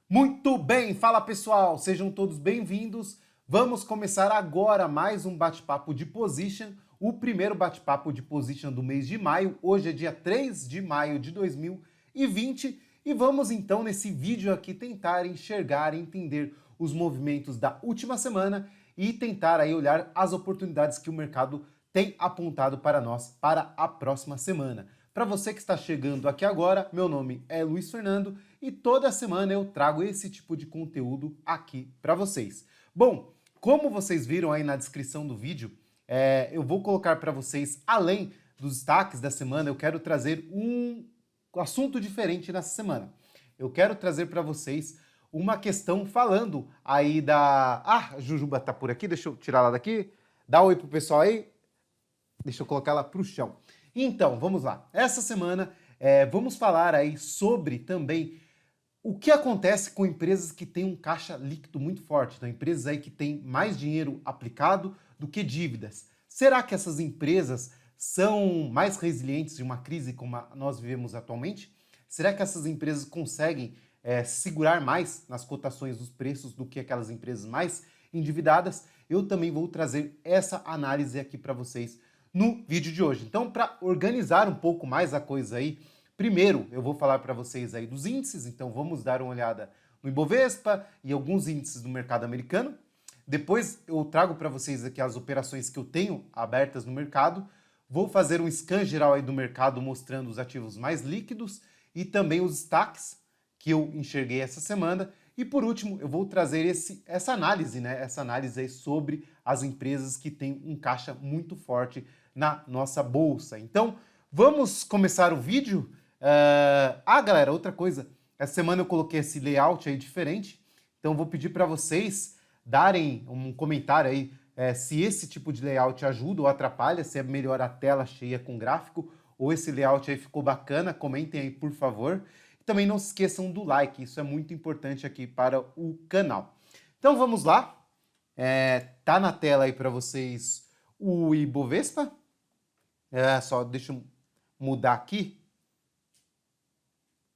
Muito bem, fala pessoal, sejam todos bem-vindos. Vamos começar agora mais um bate-papo de position, o primeiro bate-papo de position do mês de maio. Hoje é dia 3 de maio de 2020 e vamos então nesse vídeo aqui tentar enxergar e entender os movimentos da última semana e tentar aí olhar as oportunidades que o mercado tem apontado para nós para a próxima semana. Para você que está chegando aqui agora, meu nome é Luiz Fernando e toda semana eu trago esse tipo de conteúdo aqui para vocês. Bom, como vocês viram aí na descrição do vídeo, eu vou colocar para vocês, além dos destaques da semana, eu quero trazer um assunto diferente nessa semana. Eu quero trazer para vocês uma questão falando aí da... Ah, a Jujuba tá por aqui, deixa eu tirar ela daqui. Dá um oi pro pessoal aí. Deixa eu colocar ela pro chão. Então, vamos lá. Essa semana vamos falar aí sobre também o que acontece com empresas que têm um caixa líquido muito forte, então empresas aí que têm mais dinheiro aplicado do que dívidas. Será que essas empresas são mais resilientes de uma crise como nós vivemos atualmente? Será que essas empresas conseguem segurar mais nas cotações dos preços do que aquelas empresas mais endividadas? Eu também vou trazer essa análise aqui para vocês no vídeo de hoje. Então, para organizar um pouco mais a coisa aí, primeiro eu vou falar para vocês aí dos índices, então vamos dar uma olhada no Ibovespa e alguns índices do mercado americano. Depois eu trago para vocês aqui as operações que eu tenho abertas no mercado. Vou fazer um scan geral aí do mercado mostrando os ativos mais líquidos e também os destaques que eu enxerguei essa semana. E por último, eu vou trazer essa análise, né? Essa análise aí sobre as empresas que têm um caixa muito forte na nossa bolsa. Então, vamos começar o vídeo? Galera, outra coisa. Essa semana eu coloquei esse layout aí diferente. Então, vou pedir para vocês darem um comentário aí se esse tipo de layout ajuda ou atrapalha, se é melhor a tela cheia com gráfico ou esse layout aí ficou bacana. Comentem aí, por favor. Também não se esqueçam do like, isso é muito importante aqui para o canal. Então vamos lá, tá na tela aí para vocês o Ibovespa. Só deixa eu mudar aqui,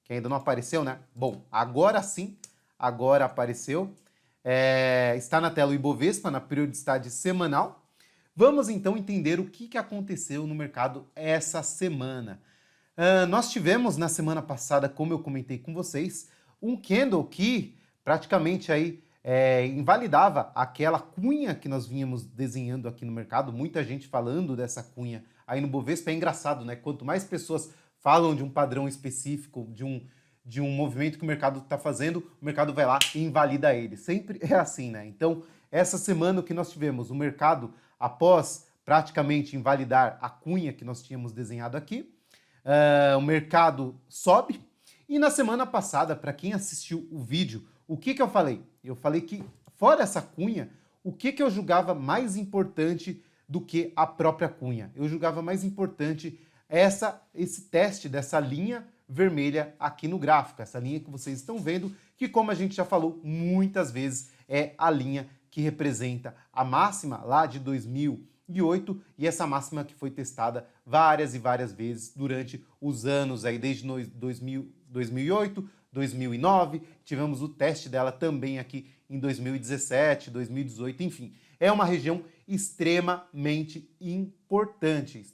que ainda não apareceu, né? Bom, agora sim, agora apareceu. Está na tela o Ibovespa, na periodicidade semanal. Vamos então entender o que aconteceu no mercado essa semana. Nós tivemos na semana passada, como eu comentei com vocês, um candle que praticamente aí invalidava aquela cunha que nós vínhamos desenhando aqui no mercado. Muita gente falando dessa cunha aí no Bovespa. É engraçado, né? Quanto mais pessoas falam de um padrão específico, de um movimento que o mercado está fazendo, o mercado vai lá e invalida ele. Sempre é assim, né? Então, essa semana o que nós tivemos? O mercado, após praticamente invalidar a cunha que nós tínhamos desenhado aqui, o mercado sobe. E na semana passada, para quem assistiu o vídeo, o que eu falei? Eu falei que, fora essa cunha, o que eu julgava mais importante do que a própria cunha? Eu julgava mais importante esse teste dessa linha vermelha aqui no gráfico, essa linha que vocês estão vendo, que, como a gente já falou muitas vezes, é a linha que representa a máxima lá de 2008 e essa máxima que foi testada várias e várias vezes durante os anos aí, desde 2008, 2009, tivemos o teste dela também aqui em 2017, 2018, enfim. É uma região extremamente importante,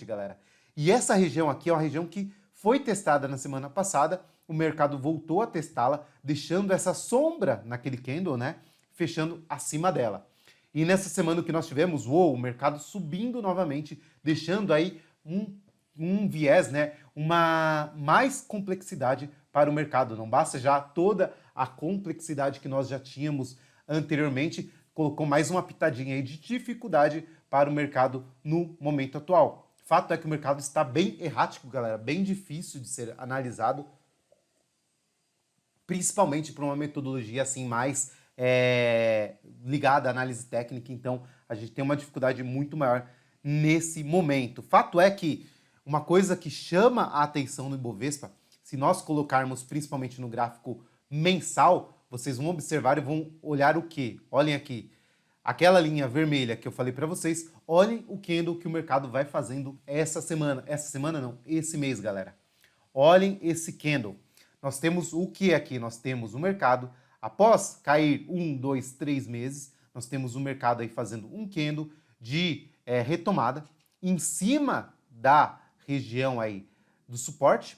galera. E essa região aqui é uma região que foi testada na semana passada, o mercado voltou a testá-la, deixando essa sombra naquele candle, né, fechando acima dela. E nessa semana o que nós tivemos, o mercado subindo novamente, deixando aí um viés, né, uma mais complexidade para o mercado. Não basta já toda a complexidade que nós já tínhamos anteriormente, colocou mais uma pitadinha aí de dificuldade para o mercado no momento atual. Fato é que o mercado está bem errático, galera, bem difícil de ser analisado, principalmente por uma metodologia assim mais ligada à análise técnica. Então a gente tem uma dificuldade muito maior nesse momento. Fato é que uma coisa que chama a atenção no Ibovespa, se nós colocarmos principalmente no gráfico mensal, vocês vão observar e vão olhar o quê? Olhem aqui, aquela linha vermelha que eu falei para vocês, olhem o candle que o mercado vai fazendo essa semana. Essa semana não, esse mês, galera. Olhem esse candle. nós temos o que aqui? Nós temos o mercado, após cair 1, 2, 3 meses, nós temos o mercado aí fazendo um candle de retomada em cima da região aí do suporte.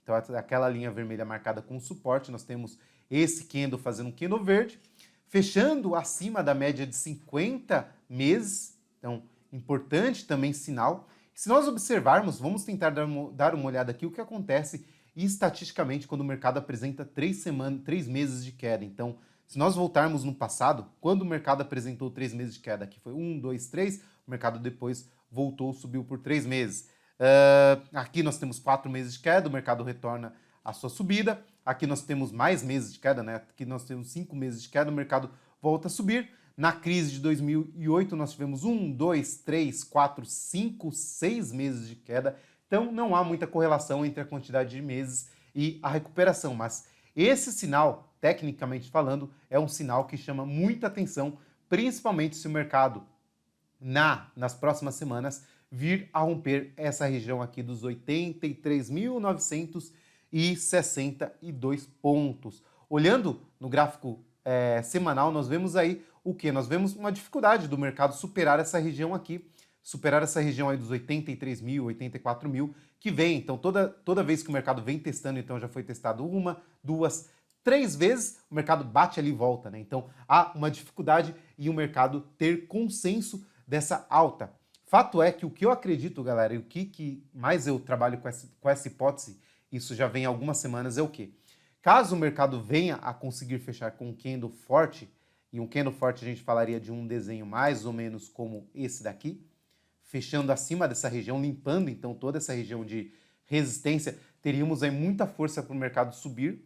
Então, aquela linha vermelha marcada com suporte, nós temos esse candle fazendo um candle verde, fechando acima da média de 50 meses. Então, importante também sinal. Se nós observarmos, vamos tentar dar uma olhada aqui o que acontece estatisticamente quando o mercado apresenta 3 meses de queda. Então, se nós voltarmos no passado, quando o mercado apresentou 3 meses de queda, que foi 1, 2, 3, o mercado depois voltou, subiu por 3 meses. Aqui nós temos 4 meses de queda, o mercado retorna à sua subida. Aqui nós temos mais meses de queda, né? Aqui nós temos 5 meses de queda, o mercado volta a subir. Na crise de 2008, nós tivemos 1, 2, 3, 4, 5, 6 meses de queda. Então, não há muita correlação entre a quantidade de meses e a recuperação. Mas esse sinal, tecnicamente falando, é um sinal que chama muita atenção, principalmente se o mercado, nas próximas semanas, vir a romper essa região aqui dos 83.962 pontos. Olhando no gráfico semanal, nós vemos aí o que? Nós vemos uma dificuldade do mercado superar essa região aqui, superar essa região aí dos 83 mil, 84 mil, que vem, então toda vez que o mercado vem testando, então já foi testado 1, 2, 3 vezes, o mercado bate ali e volta, né? Então há uma dificuldade em o mercado ter consenso dessa alta. Fato é que o que eu acredito, galera, e o que mais eu trabalho com essa hipótese, isso já vem há algumas semanas, é o quê? Caso o mercado venha a conseguir fechar com um candle forte, e um candle forte a gente falaria de um desenho mais ou menos como esse daqui, fechando acima dessa região, limpando então toda essa região de resistência, teríamos aí muita força para o mercado subir.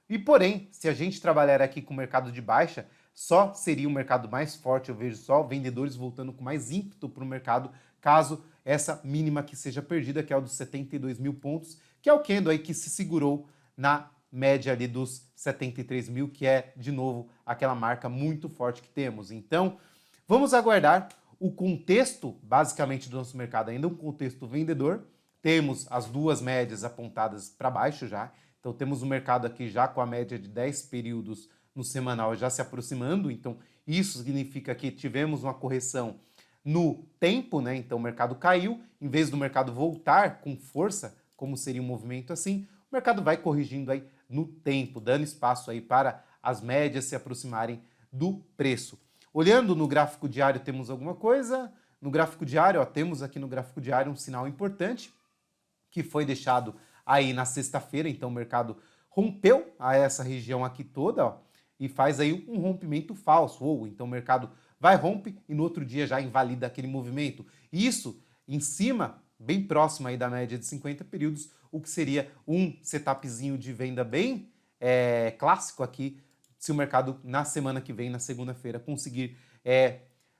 E porém, se a gente trabalhar aqui com o mercado de baixa, só seria um mercado mais forte, eu vejo só vendedores voltando com mais ímpeto para o mercado, caso essa mínima que seja perdida, que é o dos 72 mil pontos, que é o candle aí que se segurou na média ali dos 73 mil, que é, de novo, aquela marca muito forte que temos. Então, vamos aguardar o contexto, basicamente, do nosso mercado, ainda um contexto vendedor. Temos as duas médias apontadas para baixo já. Então, temos o mercado aqui já com a média de 10 períodos no semanal já se aproximando. Então, isso significa que tivemos uma correção no tempo, né? Então, o mercado caiu. Em vez do mercado voltar com força, como seria um movimento assim, o mercado vai corrigindo aí no tempo, dando espaço aí para as médias se aproximarem do preço. Olhando no gráfico diário, temos alguma coisa? No gráfico diário, ó, temos aqui no gráfico diário um sinal importante que foi deixado aí na sexta-feira. Então, o mercado rompeu a essa região aqui toda, ó, e faz aí um rompimento falso. Ou então o mercado vai, rompe e no outro dia já invalida aquele movimento. Isso em cima, bem próximo aí da média de 50 períodos, o que seria um setupzinho de venda bem clássico aqui, se o mercado na semana que vem, na segunda-feira, conseguir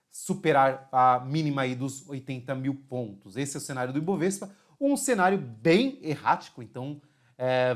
superar a mínima aí dos 80 mil pontos. Esse é o cenário do Ibovespa, um cenário bem errático, então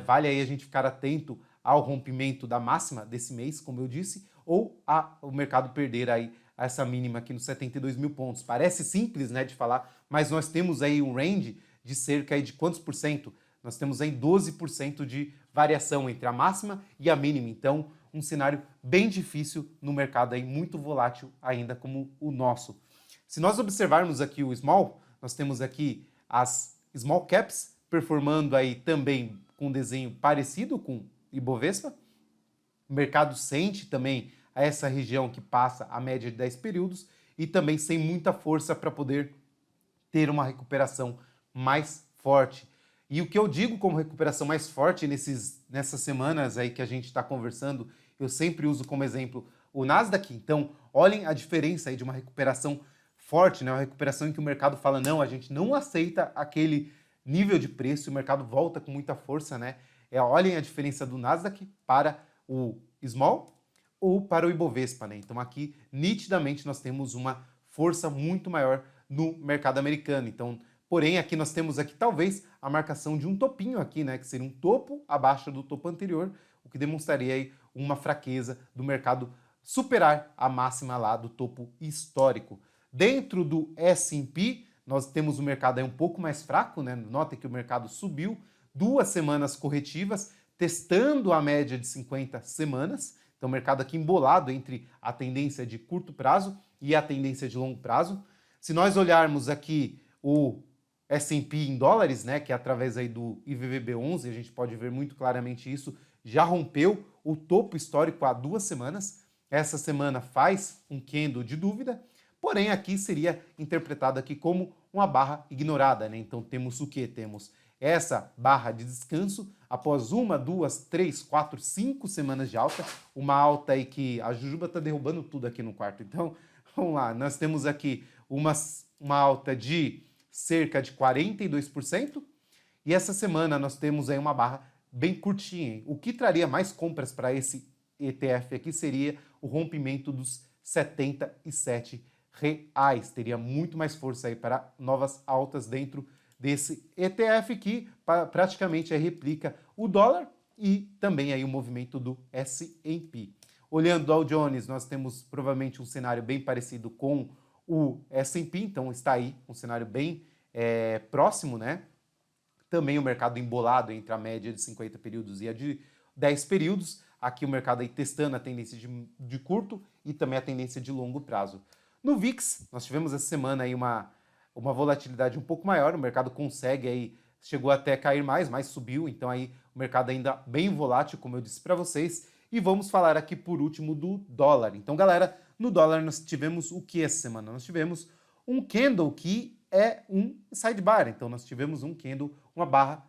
vale aí a gente ficar atento ao rompimento da máxima desse mês, como eu disse, ou o mercado perder aí essa mínima aqui nos 72 mil pontos. Parece simples, né, de falar, mas nós temos aí um range de cerca aí de quantos por cento? Nós temos aí 12% de variação entre a máxima e a mínima. Então, um cenário bem difícil no mercado aí, muito volátil ainda como o nosso. Se nós observarmos aqui o small, nós temos aqui as small caps performando aí também com um desenho parecido com Ibovespa. O mercado sente também essa região que passa a média de 10 períodos e também sem muita força para poder ter uma recuperação mais forte. E o que eu digo como recuperação mais forte nessas semanas aí que a gente está conversando, eu sempre uso como exemplo o Nasdaq. Então, olhem a diferença aí de uma recuperação forte, né? Uma recuperação em que o mercado fala, não, a gente não aceita aquele nível de preço, o mercado volta com muita força, né? Olhem a diferença do Nasdaq para o Small ou para o Ibovespa, né? Então, aqui, nitidamente, nós temos uma força muito maior no mercado americano. Então, porém, aqui nós temos aqui talvez a marcação de um topinho aqui, né, que seria um topo abaixo do topo anterior, o que demonstraria aí uma fraqueza do mercado superar a máxima lá do topo histórico. Dentro do S&P, nós temos o mercado aí um pouco mais fraco, né? Notem que o mercado subiu 2 semanas corretivas, testando a média de 50 semanas. Então, o mercado aqui embolado entre a tendência de curto prazo e a tendência de longo prazo. Se nós olharmos aqui o S&P em dólares, né, que é através aí do IVVB11, a gente pode ver muito claramente isso, já rompeu o topo histórico há 2 semanas. Essa semana faz um candle de dúvida, porém aqui seria interpretado aqui como uma barra ignorada, né? Então temos o que? Temos essa barra de descanso após 1, 2, 3, 4, 5 semanas de alta, uma alta aí que a Jujuba está derrubando tudo aqui no quarto. Então, vamos lá, nós temos aqui uma alta de cerca de 42%, e essa semana nós temos aí uma barra bem curtinha, hein? O que traria mais compras para esse ETF aqui seria o rompimento dos R$ 77. Teria muito mais força aí para novas altas dentro desse ETF que praticamente aí replica o dólar e também aí o movimento do S&P. Olhando o Dow Jones, nós temos provavelmente um cenário bem parecido com o S&P, então está aí um cenário bem próximo, né? Também o mercado embolado entre a média de 50 períodos e a de 10 períodos. Aqui o mercado aí testando a tendência de curto e também a tendência de longo prazo. No VIX, nós tivemos essa semana aí uma volatilidade um pouco maior, o mercado consegue aí, chegou até a cair mais, mas subiu, então aí o mercado ainda bem volátil, como eu disse para vocês. E vamos falar aqui por último do dólar. Então, galera, no dólar nós tivemos o que essa semana? Nós tivemos um candle que é um sidebar. Então, nós tivemos um candle, uma barra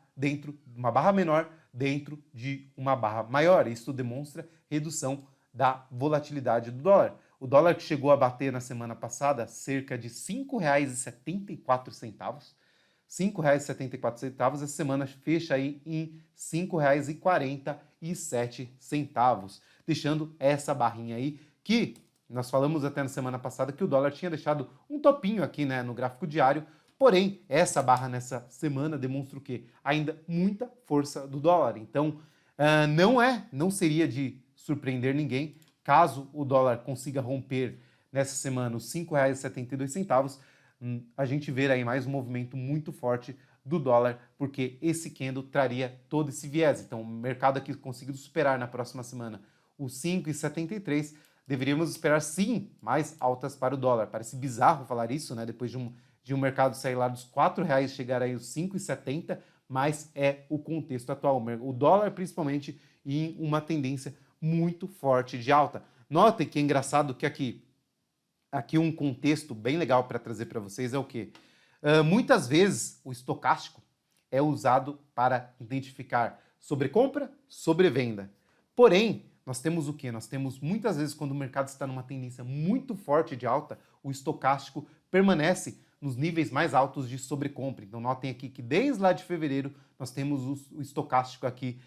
menor dentro de uma barra maior. Isso demonstra redução da volatilidade do dólar. O dólar que chegou a bater na semana passada cerca de R$ 5,74. R$ 5,74, essa semana fecha aí em R$ 5,47, deixando essa barrinha aí que nós falamos até na semana passada que o dólar tinha deixado um topinho aqui, né, no gráfico diário, porém essa barra nessa semana demonstra o quê? Ainda muita força do dólar. Então não seria de surpreender ninguém caso o dólar consiga romper nessa semana os R$ 5,72, a gente ver aí mais um movimento muito forte do dólar, porque esse candle traria todo esse viés. Então, o mercado aqui conseguindo superar na próxima semana os 5,73, deveríamos esperar sim mais altas para o dólar. Parece bizarro falar isso, né? Depois de um mercado sair lá dos R$ 4 chegar aí os 5,70, mas é o contexto atual. O dólar, principalmente, em uma tendência muito forte de alta. Notem que é engraçado que aqui um contexto bem legal para trazer para vocês é o quê? Muitas vezes o estocástico é usado para identificar sobrecompra, sobrevenda. Porém, nós temos o quê? Nós temos muitas vezes quando o mercado está numa tendência muito forte de alta, o estocástico permanece nos níveis mais altos de sobrecompra. Então notem aqui que desde lá de fevereiro nós temos o estocástico aqui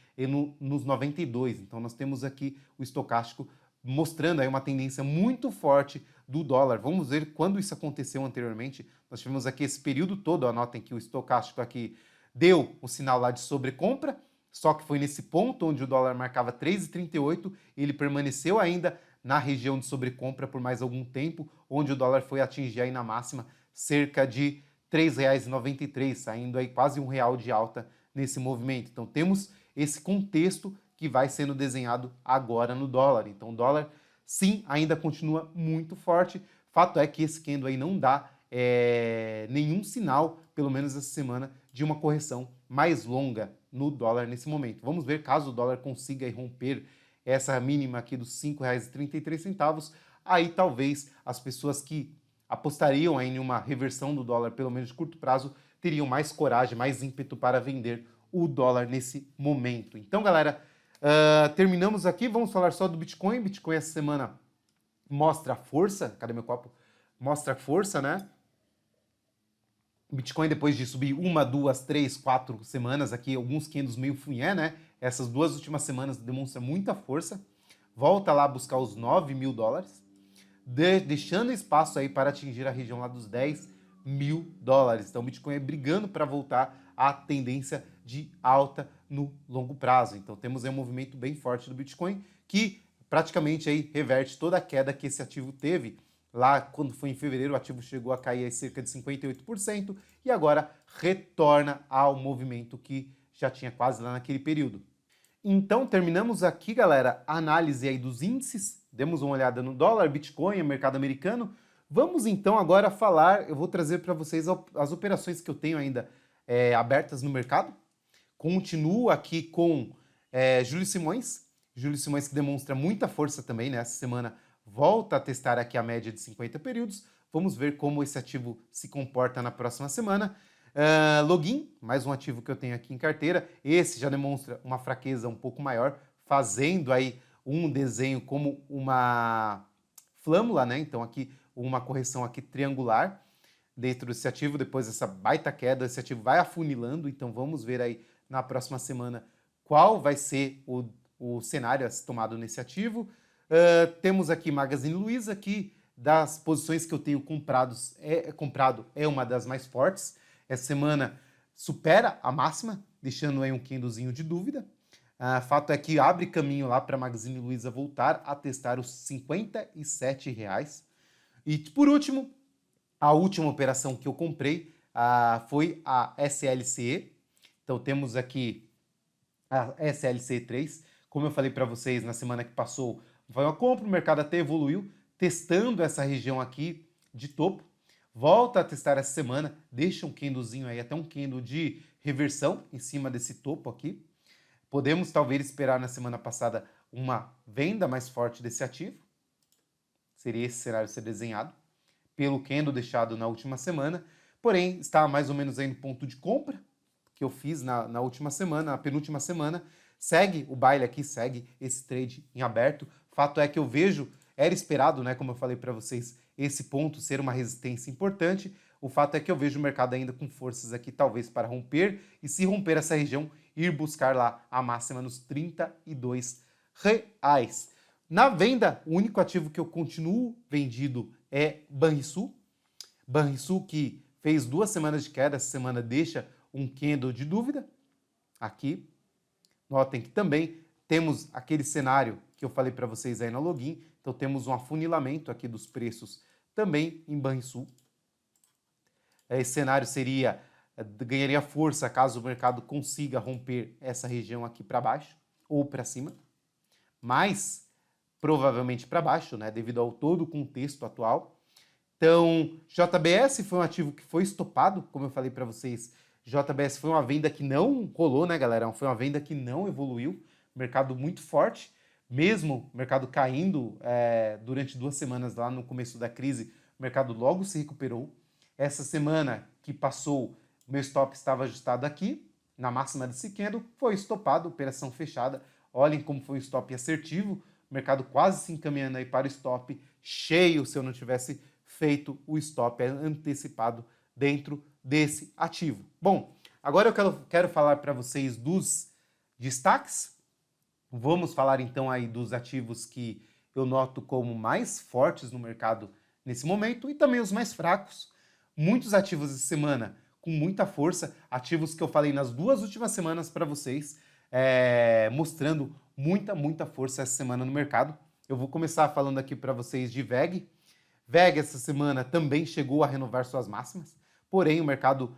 nos 92. Então nós temos aqui o estocástico mostrando aí uma tendência muito forte do dólar. Vamos ver quando isso aconteceu anteriormente. Nós tivemos aqui esse período todo, anotem que o estocástico aqui deu o sinal lá de sobrecompra, só que foi nesse ponto onde o dólar marcava 3,38, ele permaneceu ainda na região de sobrecompra por mais algum tempo, onde o dólar foi atingir aí na máxima cerca de R$ 3,93, saindo aí quase R$ 1 de alta nesse movimento. Então temos esse contexto que vai sendo desenhado agora no dólar. Então o dólar, sim, ainda continua muito forte. Fato é que esse candle aí não dá nenhum sinal, pelo menos essa semana, de uma correção mais longa no dólar nesse momento. Vamos ver caso o dólar consiga romper essa mínima aqui dos R$ 5,33, aí talvez as pessoas que apostariam em uma reversão do dólar, pelo menos de curto prazo, teriam mais coragem, mais ímpeto para vender o dólar nesse momento. Então, galera, terminamos aqui. Vamos falar só do Bitcoin. Bitcoin essa semana mostra força. Cadê meu copo? Mostra força, né? Bitcoin, depois de subir 1, 2, 3, 4 semanas aqui, alguns candles meio funhé, né? Essas 2 últimas semanas demonstra muita força. Volta lá a buscar os $9.000, deixando espaço aí para atingir a região lá dos $10.000. Então o Bitcoin é brigando para voltar à tendência de alta no longo prazo. Então temos aí um movimento bem forte do Bitcoin que praticamente aí reverte toda a queda que esse ativo teve. Lá, quando foi em fevereiro, o ativo chegou a cair a cerca de 58% e agora retorna ao movimento que já tinha quase lá naquele período. Então, terminamos aqui, galera, a análise aí dos índices. Demos uma olhada no dólar, Bitcoin, mercado americano. Vamos então agora falar, eu vou trazer para vocês as operações que eu tenho ainda abertas no mercado. Continuo aqui com Júlio Simões. Júlio Simões que demonstra muita força também, né? Essa semana volta a testar aqui a média de 50 períodos. Vamos ver como esse ativo se comporta na próxima semana. Login, mais um ativo que eu tenho aqui em carteira. Esse já demonstra uma fraqueza um pouco maior, fazendo aí um desenho como uma flâmula, né? Então aqui uma correção aqui triangular dentro desse ativo. Depois dessa baita queda, esse ativo vai afunilando. Então vamos ver aí na próxima semana qual vai ser o cenário a ser tomado nesse ativo. Temos aqui Magazine Luiza, que das posições que eu tenho comprado é uma das mais fortes. Essa semana supera a máxima, deixando aí um candlezinho de dúvida. Fato é que abre caminho lá para a Magazine Luiza voltar a testar os R$ 57,00. E por último, a última operação que eu comprei foi a SLCE. Então temos aqui a SLC3. Como eu falei para vocês na semana que passou, foi uma compra, o mercado até evoluiu, testando essa região aqui de topo. Volta a testar essa semana, deixa um candlezinho aí, até um candle de reversão em cima desse topo aqui. Podemos talvez esperar na semana passada uma venda mais forte desse ativo. Seria esse cenário ser desenhado pelo candle deixado na última semana. Porém, está mais ou menos aí no ponto de compra que eu fiz na última semana, na penúltima semana. Segue o baile aqui, segue esse trade em aberto. Fato é que eu vejo, era esperado, né, como eu falei para vocês, esse ponto ser uma resistência importante. O fato é que eu vejo o mercado ainda com forças aqui, talvez para romper, e se romper essa região, ir buscar lá a máxima nos R$ 32,00. Na venda, o único ativo que eu continuo vendido é Banrisul. Banrisul que fez 2 semanas de queda, essa semana deixa um candle de dúvida aqui. Notem que também temos aquele cenário que eu falei para vocês aí no login. Então temos um afunilamento aqui dos preços também em Banrisul. Esse cenário ganharia força caso o mercado consiga romper essa região aqui para baixo ou para cima. Mas provavelmente para baixo, né, devido ao todo o contexto atual. Então, JBS foi um ativo que foi estopado, como eu falei para vocês. JBS foi uma venda que não rolou, né, galera? Foi uma venda que não evoluiu. Mercado muito forte, mesmo o mercado caindo durante 2 semanas lá no começo da crise, o mercado logo se recuperou. Essa semana que passou, o meu stop estava ajustado aqui, na máxima desse candle, foi estopado, operação fechada. Olhem como foi um stop assertivo, o mercado quase se encaminhando aí para o stop cheio, se eu não tivesse feito o stop antecipado dentro desse ativo. Bom, agora eu quero falar para vocês dos destaques. Vamos falar então aí dos ativos que eu noto como mais fortes no mercado nesse momento e também os mais fracos. Muitos ativos essa semana com muita força, ativos que eu falei nas 2 últimas semanas para vocês, mostrando muita força essa semana no mercado. Eu vou começar falando aqui para vocês de VEG. VEG essa semana também chegou a renovar suas máximas, porém o mercado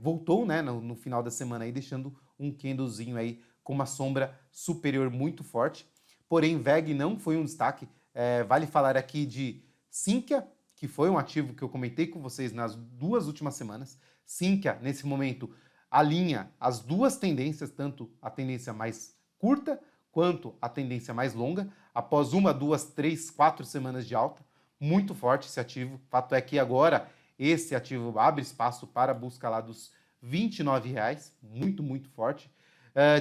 voltou, né, no final da semana aí, deixando um candlezinho aí com uma sombra superior muito forte. Porém, VEG não foi um destaque. Vale falar aqui de Sinqia, que foi um ativo que eu comentei com vocês nas 2 últimas semanas. Sinqia, nesse momento, alinha as 2 tendências, tanto a tendência mais curta quanto a tendência mais longa, após 1, 2, 3, 4 semanas de alta. Muito forte esse ativo. Fato é que agora esse ativo abre espaço para a busca lá dos R$ 29,00, muito forte.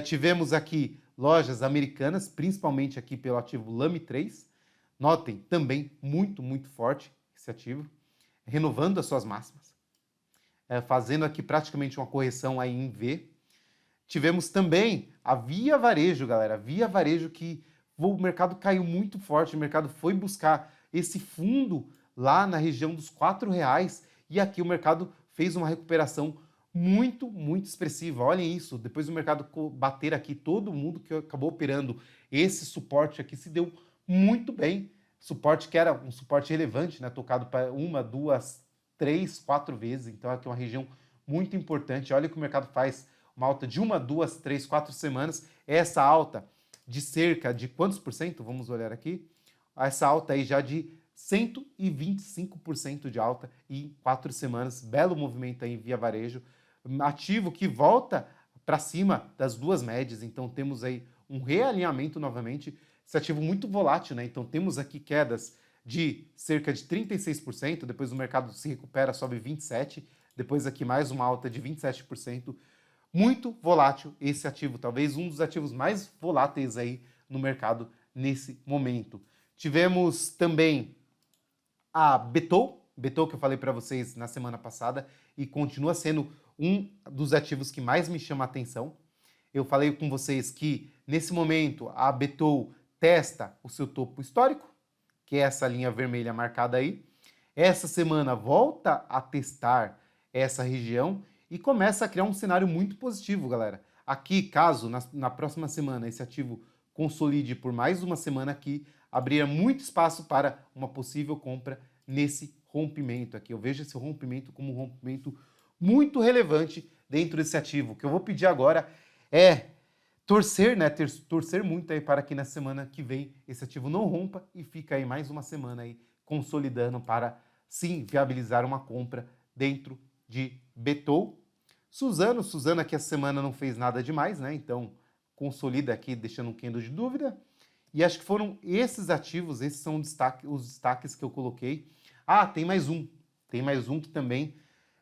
Tivemos aqui lojas americanas, principalmente aqui pelo ativo LAME3. Notem, também muito forte esse ativo, renovando as suas máximas, fazendo aqui praticamente uma correção aí em V. Tivemos também a Via Varejo, galera. Via Varejo que o mercado caiu muito forte, o mercado foi buscar esse fundo lá na região dos R$ 4,00 e aqui o mercado fez uma recuperação muito expressiva. Olhem isso, depois do mercado bater aqui, todo mundo que acabou operando esse suporte aqui se deu muito bem. Suporte que era um suporte relevante, né? Tocado para 1, 2, 3, 4 vezes. Então aqui é uma região muito importante. Olha que o mercado faz uma alta de 1, 2, 3, 4 semanas. essa alta de cerca de quantos por cento? Vamos olhar aqui. Essa alta aí já de 125% de alta em 4 semanas. Belo movimento aí em Via Varejo. Ativo que volta para cima das duas médias. Então temos aí um realinhamento novamente. Esse ativo muito volátil, né? Então temos aqui quedas de cerca de 36%. Depois o mercado se recupera, sobe 27%. Depois aqui mais uma alta de 27%. Muito volátil esse ativo. Talvez um dos ativos mais voláteis aí no mercado nesse momento. Tivemos também a Betou que eu falei para vocês na semana passada e continua sendo um dos ativos que mais me chama a atenção. Eu falei com vocês que nesse momento a Betou testa o seu topo histórico, que é essa linha vermelha marcada aí. Essa semana volta a testar essa região e começa a criar um cenário muito positivo, galera. Aqui, caso na próxima semana esse ativo consolide por mais uma semana aqui, abriria muito espaço para uma possível compra nesse rompimento aqui. Eu vejo esse rompimento como um rompimento muito relevante dentro desse ativo. O que eu vou pedir agora é torcer, né? Torcer muito aí para que na semana que vem esse ativo não rompa e fica aí mais uma semana aí consolidando para sim viabilizar uma compra dentro de Betou. Suzano que essa semana não fez nada demais, né? Então consolida aqui deixando um candle de dúvida. E acho que foram esses ativos, esses são os destaques que eu coloquei. Ah, tem mais um que também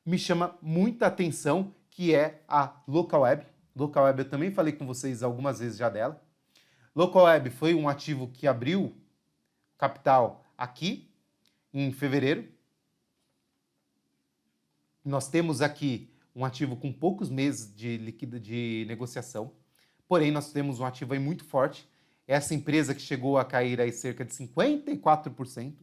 me chama muita atenção, que é a Localweb. Localweb eu também falei com vocês algumas vezes já dela. Localweb foi um ativo que abriu capital aqui em fevereiro. Nós temos aqui um ativo com poucos meses de negociação, porém nós temos um ativo aí muito forte. Essa empresa que chegou a cair aí cerca de 54%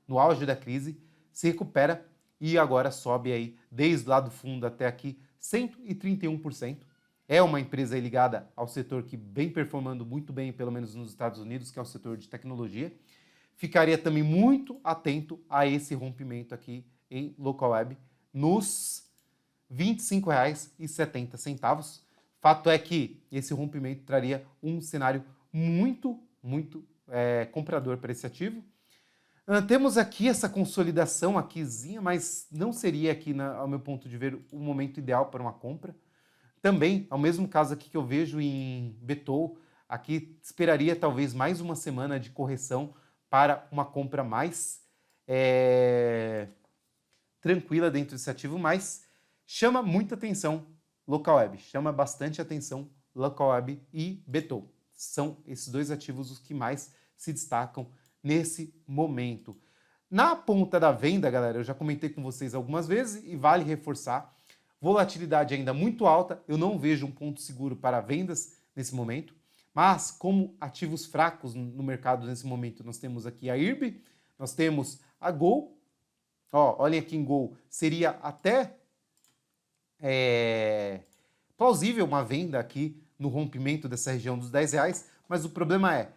no auge da crise, se recupera e agora sobe aí desde lá do fundo até aqui 131%. É uma empresa aí ligada ao setor que vem performando muito bem, pelo menos nos Estados Unidos, que é o setor de tecnologia. Ficaria também muito atento a esse rompimento aqui em Localweb nos R$ 25,70. Fato é que esse rompimento traria um cenário muito comprador para esse ativo. Temos aqui essa consolidação aquizinha, mas não seria aqui, ao meu ponto de ver, o momento ideal para uma compra. Também, ao mesmo caso aqui que eu vejo em Betou, aqui esperaria talvez mais uma semana de correção para uma compra mais tranquila dentro desse ativo, mas chama muita atenção Localweb, chama bastante atenção Localweb e Betou. São esses dois ativos os que mais se destacam nesse momento. Na ponta da venda, galera, eu já comentei com vocês algumas vezes e vale reforçar, volatilidade ainda muito alta, eu não vejo um ponto seguro para vendas nesse momento, mas como ativos fracos no mercado nesse momento, nós temos aqui a IRB, nós temos a Gol. Olhem aqui em Gol, seria até plausível uma venda aqui no rompimento dessa região dos R$10, mas o problema é,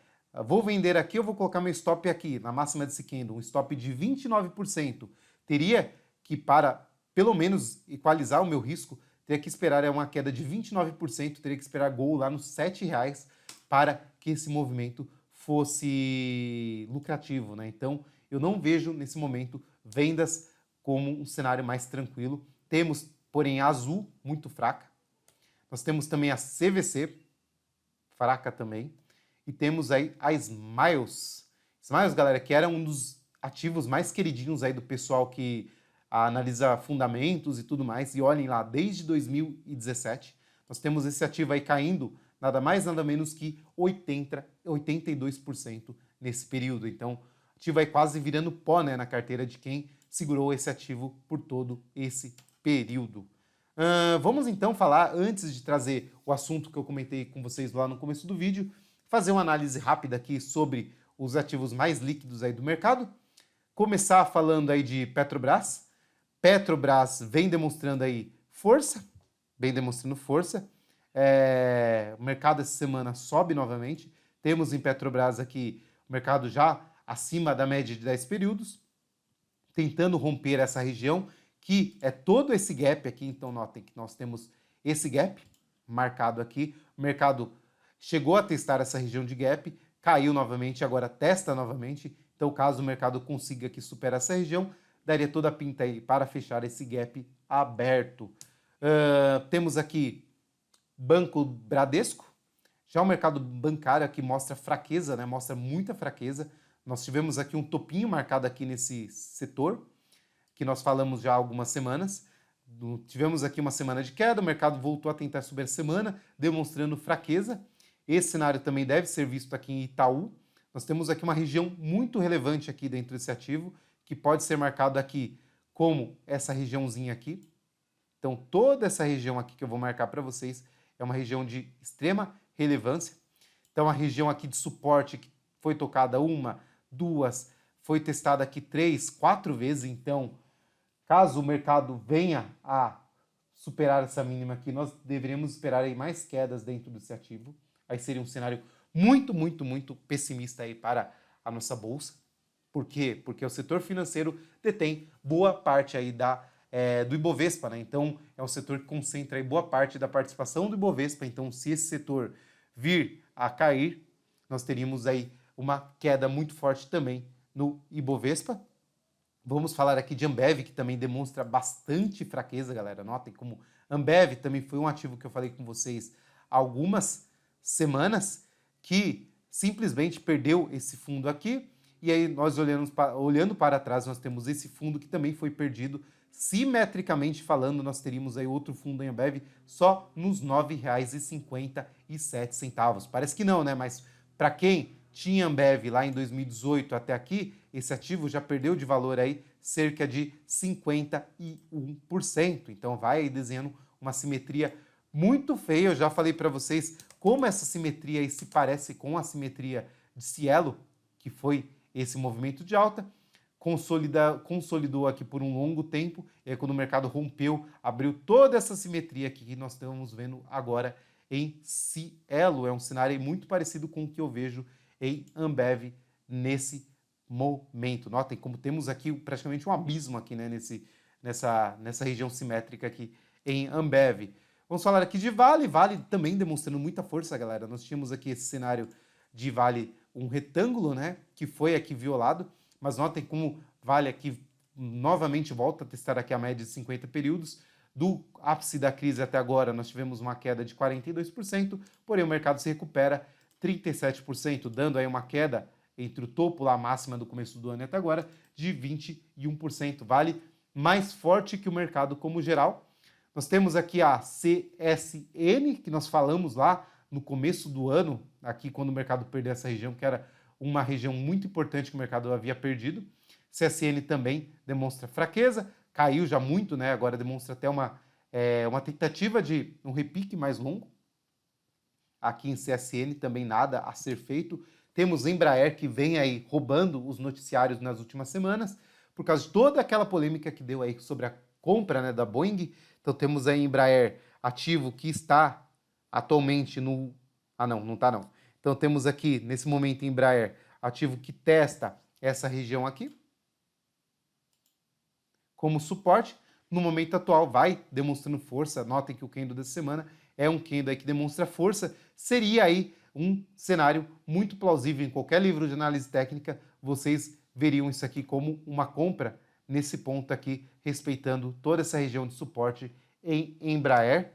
vou vender aqui, eu vou colocar meu stop aqui, na máxima desse candle, um stop de 29%. Teria que, para pelo menos equalizar o meu risco, teria que esperar uma queda de 29%, teria que esperar Gol lá nos R$7 para que esse movimento fosse lucrativo, né? Então, eu não vejo nesse momento vendas como um cenário mais tranquilo. Temos, porém, a Azul muito fraca. Nós temos também a CVC, fraca também. E temos aí a Smiles. Smiles, galera, que era um dos ativos mais queridinhos aí do pessoal que analisa fundamentos e tudo mais. E olhem lá, desde 2017, nós temos esse ativo aí caindo nada mais, nada menos que 82% nesse período. Então, o ativo aí quase virando pó, né, na carteira de quem segurou esse ativo por todo esse período. Vamos então falar, antes de trazer o assunto que eu comentei com vocês lá no começo do vídeo, fazer uma análise rápida aqui sobre os ativos mais líquidos aí do mercado. Começar falando aí de Petrobras. Petrobras vem demonstrando aí força, o mercado essa semana sobe novamente. Temos em Petrobras aqui o mercado já acima da média de 10 períodos, tentando romper essa região, que é todo esse gap aqui. Então notem que nós temos esse gap marcado aqui. O mercado chegou a testar essa região de gap, caiu novamente, agora testa novamente. Então, caso o mercado consiga aqui superar essa região, daria toda a pinta aí para fechar esse gap aberto. Temos aqui Banco Bradesco. Já o mercado bancário aqui mostra fraqueza, né? Mostra muita fraqueza. Nós tivemos aqui um topinho marcado aqui nesse setor, que nós falamos já há algumas semanas. Tivemos aqui uma semana de queda, o mercado voltou a tentar subir a semana, demonstrando fraqueza. Esse cenário também deve ser visto aqui em Itaú. Nós temos aqui uma região muito relevante aqui dentro desse ativo, que pode ser marcado aqui como essa regiãozinha aqui. Então, toda essa região aqui que eu vou marcar para vocês é uma região de extrema relevância. Então, a região aqui de suporte que foi tocada 1, 2, foi testada aqui 3, 4 vezes. Então, caso o mercado venha a superar essa mínima aqui, nós deveríamos esperar aí mais quedas dentro desse ativo. Aí seria um cenário muito, muito, muito pessimista aí para a nossa bolsa. Por quê? Porque o setor financeiro detém boa parte aí do Ibovespa, né? Então, é um setor que concentra aí boa parte da participação do Ibovespa. Então, se esse setor vir a cair, nós teríamos aí uma queda muito forte também no Ibovespa. Vamos falar aqui de Ambev, que também demonstra bastante fraqueza, galera. Notem como Ambev também foi um ativo que eu falei com vocês há algumas semanas, que simplesmente perdeu esse fundo aqui. E aí, nós olhando para trás, nós temos esse fundo que também foi perdido. Simetricamente falando, nós teríamos aí outro fundo em Ambev só nos R$ 9,57. Parece que não, né? Mas para quem tinha Ambev lá em 2018 até aqui, esse ativo já perdeu de valor aí cerca de 51%. Então vai aí desenhando uma simetria muito feia. Eu já falei para vocês como essa simetria aí se parece com a simetria de Cielo, que foi esse movimento de alta. Consolidou aqui por um longo tempo, e aí quando o mercado rompeu, abriu toda essa simetria aqui que nós estamos vendo agora em Cielo. É um cenário muito parecido com o que eu vejo em Ambev nesse momento. Notem como temos aqui praticamente um abismo aqui, né, nessa região simétrica aqui em Ambev. Vamos falar aqui de Vale. Vale também demonstrando muita força, galera. Nós tínhamos aqui esse cenário de Vale, um retângulo, né, que foi aqui violado. Mas notem como Vale aqui novamente volta a testar aqui a média de 50 períodos. Do ápice da crise até agora, nós tivemos uma queda de 42%, porém o mercado se recupera 37%, dando aí uma queda entre o topo lá, a máxima do começo do ano até agora, de 21%. Vale mais forte que o mercado como geral. Nós temos aqui a CSN, que nós falamos lá no começo do ano, aqui quando o mercado perdeu essa região, que era uma região muito importante que o mercado havia perdido. CSN também demonstra fraqueza, caiu já muito, né? Agora demonstra até uma tentativa de um repique mais longo. Aqui em CSN também nada a ser feito. Temos Embraer, que vem aí roubando os noticiários nas últimas semanas, por causa de toda aquela polêmica que deu aí sobre a compra, né, da Boeing. Então temos aí Embraer ativo que está atualmente no... Ah, não está não. Então temos aqui, nesse momento, Embraer, ativo que testa essa região aqui como suporte. No momento atual vai demonstrando força. Notem que o candle dessa semana é um candle aí que demonstra força. Seria aí um cenário muito plausível em qualquer livro de análise técnica. Vocês veriam isso aqui como uma compra nesse ponto aqui, respeitando toda essa região de suporte em Embraer.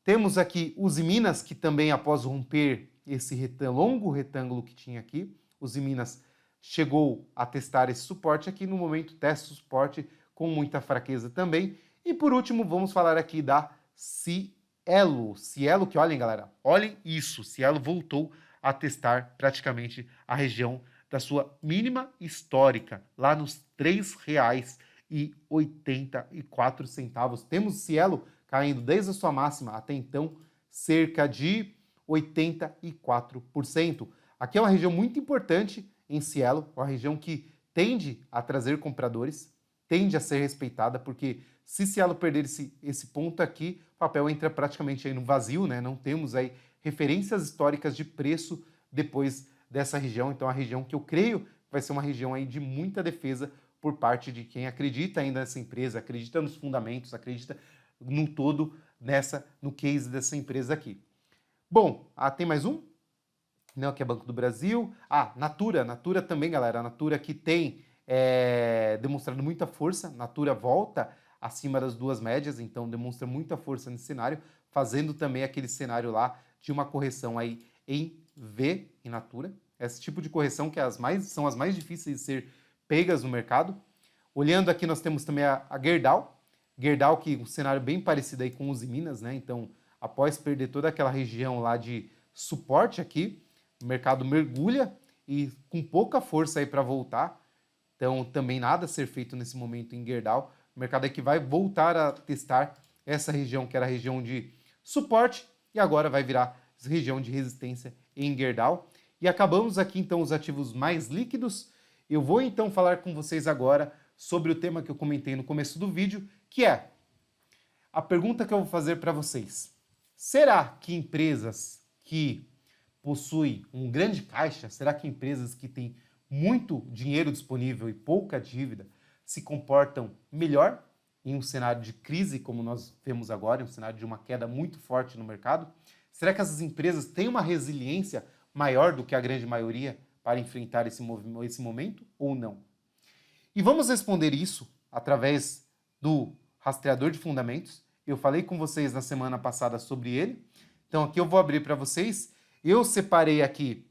Temos aqui Usiminas, que também após romper esse longo retângulo que tinha aqui, Usiminas chegou a testar esse suporte aqui, no momento testa o suporte com muita fraqueza também. E por último, vamos falar aqui da Cielo. Cielo que, olhem galera, olhem isso, Cielo voltou a testar praticamente a região da sua mínima histórica, lá nos R$ 3,84. Temos Cielo caindo desde a sua máxima até então cerca de 84%. Aqui é uma região muito importante em Cielo, uma região que tende a trazer compradores, tende a ser respeitada, porque se Cielo perder esse ponto aqui, o papel entra praticamente aí no vazio, né? Não temos aí referências históricas de preço depois dessa região. Então, a região que eu creio vai ser uma região aí de muita defesa por parte de quem acredita ainda nessa empresa, acredita nos fundamentos, acredita no todo no case dessa empresa aqui. Bom, tem mais um? Não, aqui é Banco do Brasil. Natura. Natura também, galera. A Natura aqui tem demonstrado muita força. Natura volta acima das duas médias, então demonstra muita força nesse cenário, fazendo também aquele cenário lá de uma correção aí em V, em Natura. Esse tipo de correção que são as mais difíceis de ser pegas no mercado. Olhando aqui, nós temos também a Gerdau. Gerdau, que um cenário bem parecido aí com os Minas, né? Então, após perder toda aquela região lá de suporte aqui, o mercado mergulha e com pouca força aí para voltar. Então, também nada a ser feito nesse momento em Gerdau. O mercado aqui vai voltar a testar essa região, que era a região de suporte, e agora vai virar região de resistência em Gerdau. E acabamos aqui, então, os ativos mais líquidos. Eu vou, então, falar com vocês agora sobre o tema que eu comentei no começo do vídeo, que é a pergunta que eu vou fazer para vocês. Será que empresas que possuem um grande caixa, será que empresas que têm muito dinheiro disponível e pouca dívida se comportam melhor em um cenário de crise como nós vemos agora, em um cenário de uma queda muito forte no mercado? Será que essas empresas têm uma resiliência maior do que a grande maioria para enfrentar esse momento ou não? E vamos responder isso através do rastreador de fundamentos. Eu falei com vocês na semana passada sobre ele. Então aqui eu vou abrir para vocês. Eu separei aqui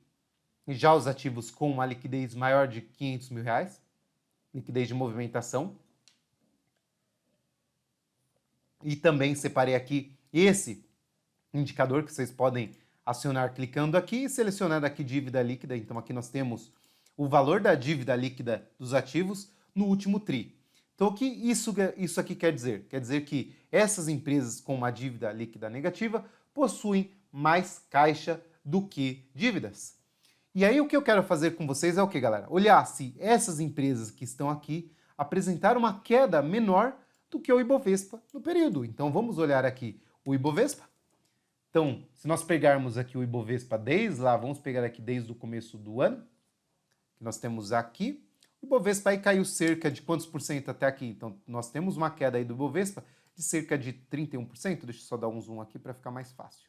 já os ativos com uma liquidez maior de R$500 mil, liquidez de movimentação. E também separei aqui esse indicador que vocês podem acionar clicando aqui e selecionando aqui dívida líquida. Então aqui nós temos o valor da dívida líquida dos ativos no último TRI. Então o que isso aqui quer dizer? Quer dizer que essas empresas com uma dívida líquida negativa possuem mais caixa do que dívidas. E aí o que eu quero fazer com vocês é o que, galera? Olhar se essas empresas que estão aqui apresentaram uma queda menor do que o Ibovespa no período. Então vamos olhar aqui o Ibovespa. Então, se nós pegarmos aqui o Ibovespa vamos pegar aqui desde o começo do ano, que nós temos aqui, o Ibovespa aí caiu cerca de quantos por cento até aqui? Então, nós temos uma queda aí do Ibovespa de cerca de 31%. Deixa eu só dar um zoom aqui para ficar mais fácil.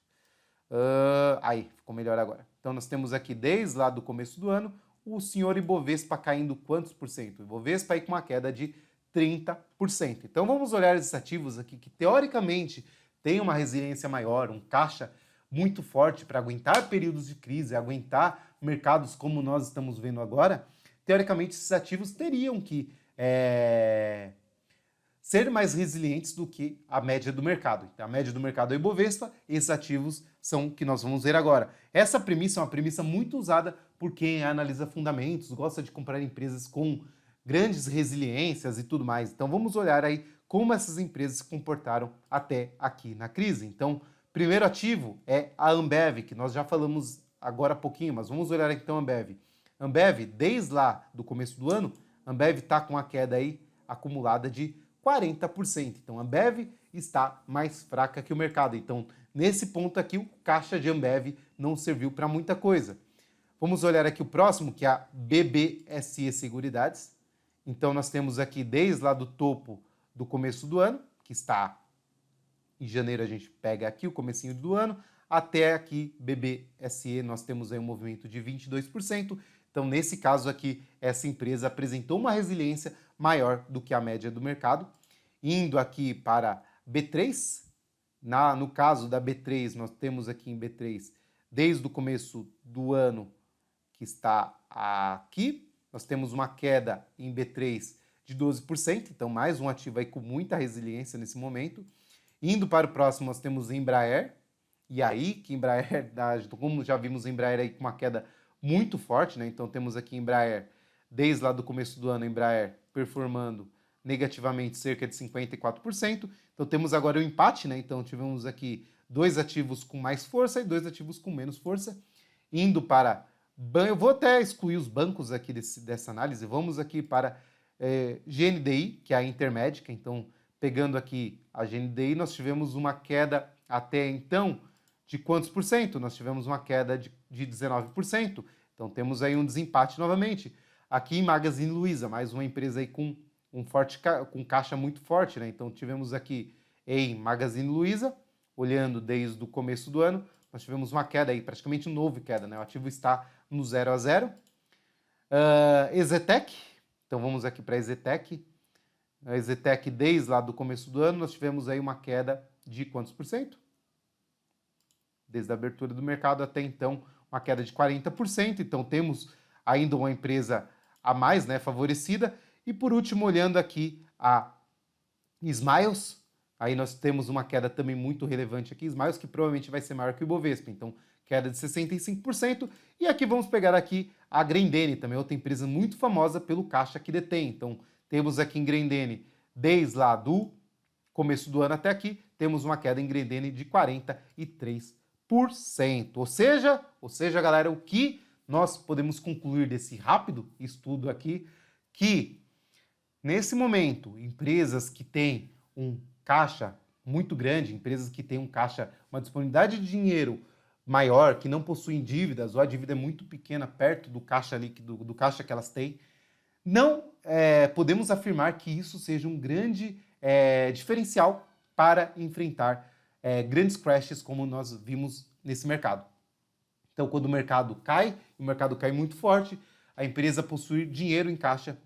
Aí, ficou melhor agora. Então, nós temos aqui, desde lá do começo do ano, o senhor Ibovespa caindo quantos por cento? O Ibovespa aí com uma queda de 30%. Então, vamos olhar esses ativos aqui que, teoricamente, têm uma resiliência maior, um caixa muito forte para aguentar períodos de crise, aguentar mercados como nós estamos vendo agora. Teoricamente, esses ativos teriam que ser mais resilientes do que a média do mercado. Então, a média do mercado é o Ibovespa, esses ativos são o que nós vamos ver agora. Essa premissa é uma premissa muito usada por quem analisa fundamentos, gosta de comprar empresas com grandes resiliências e tudo mais. Então vamos olhar aí como essas empresas se comportaram até aqui na crise. Então, primeiro ativo é a Ambev, que nós já falamos agora há pouquinho, mas vamos olhar então a Ambev. Ambev, desde lá do começo do ano, Ambev está com a queda aí acumulada de 40%. Então, a Ambev está mais fraca que o mercado. Então, nesse ponto aqui, o caixa de Ambev não serviu para muita coisa. Vamos olhar aqui o próximo, que é a BBSE Seguridades. Então, nós temos aqui, desde lá do topo do começo do ano, que está em janeiro, a gente pega aqui o comecinho do ano, até aqui, BBSE, nós temos aí um movimento de 22%. Então, nesse caso aqui, essa empresa apresentou uma resiliência maior do que a média do mercado. Indo aqui para B3, no caso da B3, nós temos aqui em B3, desde o começo do ano, que está aqui, nós temos uma queda em B3 de 12%, então mais um ativo aí com muita resiliência nesse momento. Indo para o próximo, nós temos Embraer, e aí que Embraer, como já vimos Embraer aí com uma queda muito forte, né? Então temos aqui Embraer, desde lá do começo do ano, Embraer performando negativamente cerca de 54%. Então temos agora o empate, né? Então tivemos aqui dois ativos com mais força e dois ativos com menos força. Indo para... Eu vou até excluir os bancos aqui dessa análise. Vamos aqui para GNDI, que é a Intermédica. Então, pegando aqui a GNDI, nós tivemos uma queda até então de quantos por cento? Nós tivemos uma queda de 19%. Então, temos aí um desempate novamente. Aqui em Magazine Luiza, mais uma empresa aí com com caixa muito forte, né? Então, tivemos aqui em Magazine Luiza, olhando desde o começo do ano, nós tivemos uma queda aí, praticamente um novo queda, né? O ativo está no 0 a 0. EZTEC, então vamos aqui para a EZTEC. A EZTEC, desde lá do começo do ano, nós tivemos aí uma queda de quantos por cento? Desde a abertura do mercado até então, uma queda de 40%. Então temos ainda uma empresa a mais, né, favorecida. E por último, olhando aqui a Smiles, aí nós temos uma queda também muito relevante aqui, Smiles, que provavelmente vai ser maior que o Ibovespa, então queda de 65%. E aqui vamos pegar aqui a Grendene, também outra empresa muito famosa pelo caixa que detém. Então temos aqui em Grendene, desde lá do começo do ano até aqui, temos uma queda em Grendene de 43%. Ou seja, galera, o que nós podemos concluir desse rápido estudo aqui, que nesse momento, empresas que têm um caixa muito grande, empresas que têm um caixa, uma disponibilidade de dinheiro maior, que não possuem dívidas, ou a dívida é muito pequena perto do caixa líquido, do caixa que elas têm, não podemos afirmar que isso seja um grande diferencial para enfrentar grandes crashes como nós vimos nesse mercado. Então, quando o mercado cai muito forte, a empresa possuir dinheiro em caixa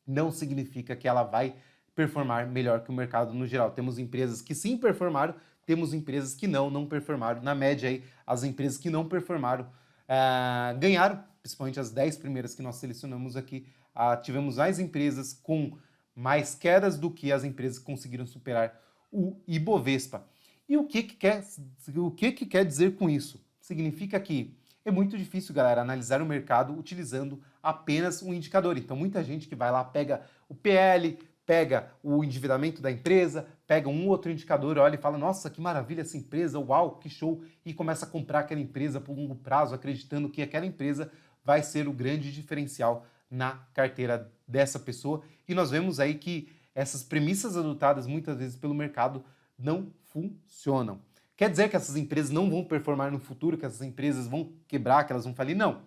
não significa que ela vai performar melhor que o mercado no geral. Temos empresas que sim performaram, temos empresas que não performaram. Na média, aí, as empresas que não performaram ganharam, principalmente as 10 primeiras que nós selecionamos aqui. Tivemos mais empresas com mais quedas do que as empresas que conseguiram superar o Ibovespa. E o que quer dizer com isso? Significa que é muito difícil, galera, analisar o mercado utilizando apenas um indicador. Então, muita gente que vai lá, pega o PL, pega o endividamento da empresa, pega um outro indicador, olha e fala, nossa, que maravilha essa empresa, uau, que show, e começa a comprar aquela empresa por longo prazo, acreditando que aquela empresa vai ser o grande diferencial na carteira dessa pessoa. E nós vemos aí que essas premissas adotadas muitas vezes pelo mercado não funcionam. Quer dizer que essas empresas não vão performar no futuro, que essas empresas vão quebrar, que elas vão falir? Não.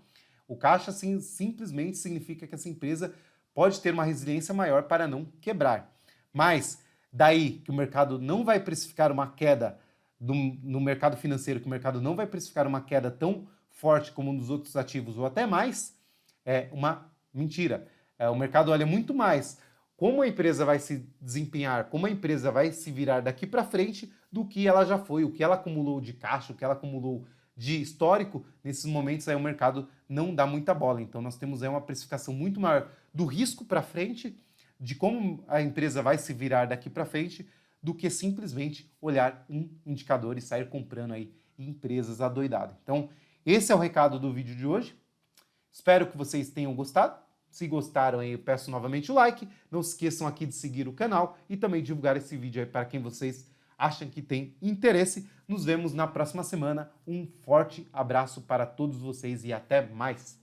O caixa simplesmente significa que essa empresa pode ter uma resiliência maior para não quebrar. Mas daí que o mercado não vai precificar uma queda no mercado financeiro, que o mercado não vai precificar uma queda tão forte como nos outros ativos ou até mais, é uma mentira. O mercado olha muito mais como a empresa vai se desempenhar, como a empresa vai se virar daqui para frente do que ela já foi, o que ela acumulou de caixa, o que ela acumulou de histórico. Nesses momentos aí o mercado não dá muita bola. Então nós temos aí uma precificação muito maior do risco para frente, de como a empresa vai se virar daqui para frente, do que simplesmente olhar um indicador e sair comprando aí empresas adoidadas. Então esse é o recado do vídeo de hoje. Espero que vocês tenham gostado. Se gostaram aí, eu peço novamente o like. Não se esqueçam aqui de seguir o canal e também divulgar esse vídeo aí para quem vocês acham que tem interesse. Nos vemos na próxima semana. Um forte abraço para todos vocês e até mais!